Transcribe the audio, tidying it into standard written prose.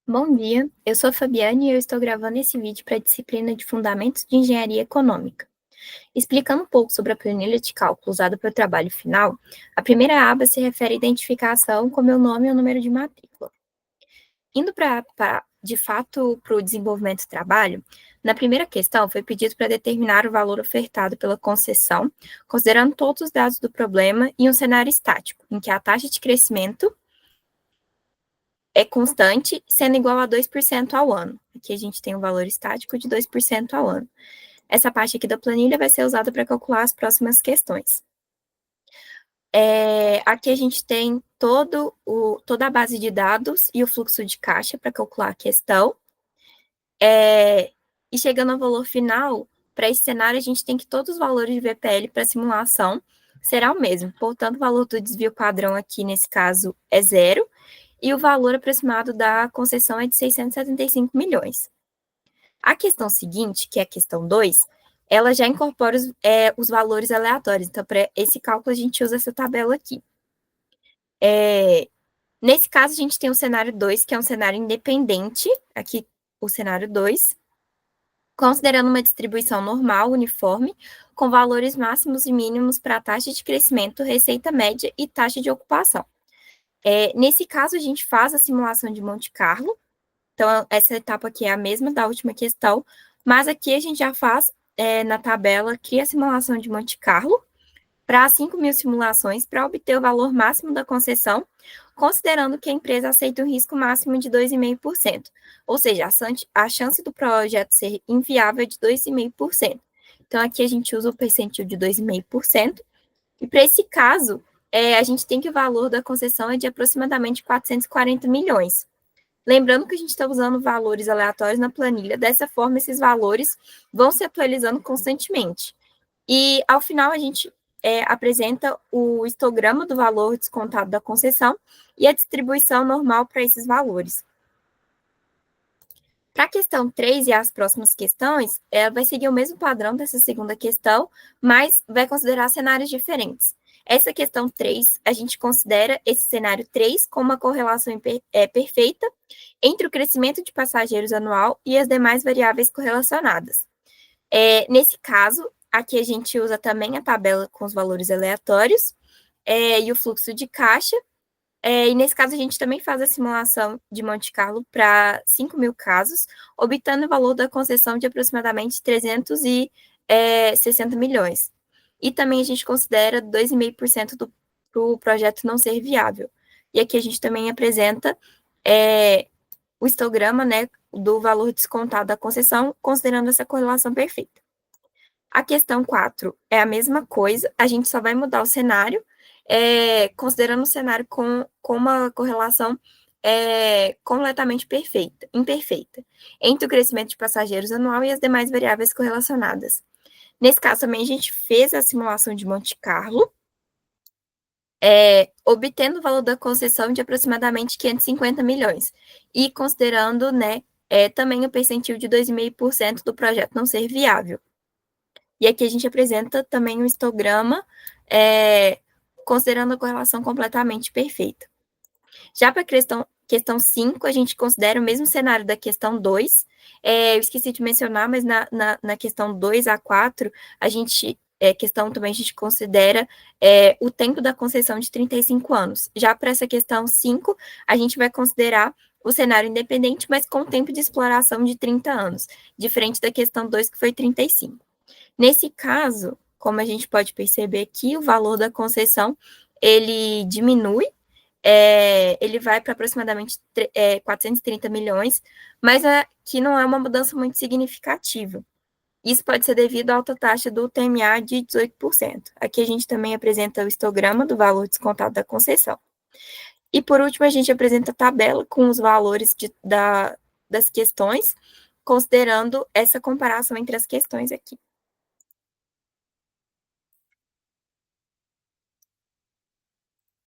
Bom dia, eu sou a Fabiane e eu estou gravando esse vídeo para a disciplina de Fundamentos de Engenharia Econômica. Explicando um pouco sobre a planilha de cálculo usada para o trabalho final, a primeira aba se refere à identificação com meu nome e o número de matrícula. Indo de fato, para o desenvolvimento do trabalho, na primeira questão foi pedido para determinar o valor ofertado pela concessão, considerando todos os dados do problema e um cenário estático, em que a taxa de crescimento é constante, sendo igual a 2% ao ano. Aqui a gente tem um valor estático de 2% ao ano. Essa parte aqui da planilha vai ser usada para calcular as próximas questões. Aqui a gente tem toda a base de dados e o fluxo de caixa para calcular a questão. E chegando ao valor final, para esse cenário, a gente tem que todos os valores de VPL para simulação será o mesmo. Portanto, o valor do desvio padrão aqui, nesse caso, é zero, e o valor aproximado da concessão é de 675 milhões. A questão seguinte, que é a questão 2, ela já incorpora os valores aleatórios. Então, para esse cálculo, a gente usa essa tabela aqui. Nesse caso, a gente tem o cenário 2, que é um cenário independente, aqui o cenário 2, considerando uma distribuição normal, uniforme, com valores máximos e mínimos para a taxa de crescimento, receita média e taxa de ocupação. Nesse caso, a gente faz a simulação de Monte Carlo. Então, essa etapa aqui é a mesma da última questão, mas aqui a gente já faz, na tabela, cria a simulação de Monte Carlo para 5.000 simulações para obter o valor máximo da concessão, considerando que a empresa aceita um risco máximo de 2,5%. Ou seja, a chance do projeto ser inviável é de 2,5%. Então, aqui a gente usa o percentil de 2,5%. E para esse caso, a gente tem que o valor da concessão é de aproximadamente 440 milhões. Lembrando que a gente está usando valores aleatórios na planilha, dessa forma, esses valores vão se atualizando constantemente. E, ao final, a gente apresenta o histograma do valor descontado da concessão e a distribuição normal para esses valores. Para a questão 3 e as próximas questões, ela vai seguir o mesmo padrão dessa segunda questão, mas vai considerar cenários diferentes. Essa questão 3, a gente considera esse cenário 3 com uma correlação perfeita entre o crescimento de passageiros anual e as demais variáveis correlacionadas. Nesse caso, aqui a gente usa também a tabela com os valores aleatórios e o fluxo de caixa. E nesse caso, a gente também faz a simulação de Monte Carlo para 5.000 casos, obtendo o valor da concessão de aproximadamente 360 milhões. E também a gente considera 2,5% para o projeto não ser viável. E aqui a gente também apresenta o histograma, né, do valor descontado da concessão, considerando essa correlação perfeita. A questão 4 é a mesma coisa, a gente só vai mudar o cenário, considerando o cenário com uma correlação completamente imperfeita, entre o crescimento de passageiros anual e as demais variáveis correlacionadas. Nesse caso, também a gente fez a simulação de Monte Carlo, obtendo o valor da concessão de aproximadamente 550 milhões, e considerando, né, também o percentil de 2,5% do projeto não ser viável. E aqui a gente apresenta também um histograma, considerando a correlação completamente perfeita. Já para a questão 5, a gente considera o mesmo cenário da questão 2. Eu esqueci de mencionar, mas na questão 2 a 4, a gente questão também a gente considera o tempo da concessão de 35 anos. Já para essa questão 5, a gente vai considerar o cenário independente, mas com tempo de exploração de 30 anos, diferente da questão 2, que foi 35. Nesse caso, como a gente pode perceber aqui, o valor da concessão, ele diminui, ele vai para aproximadamente 430 milhões, mas aqui não é uma mudança muito significativa. Isso pode ser devido à alta taxa do TMA de 18%. Aqui a gente também apresenta o histograma do valor descontado da concessão. E, por último, a gente apresenta a tabela com os valores das questões, considerando essa comparação entre as questões aqui.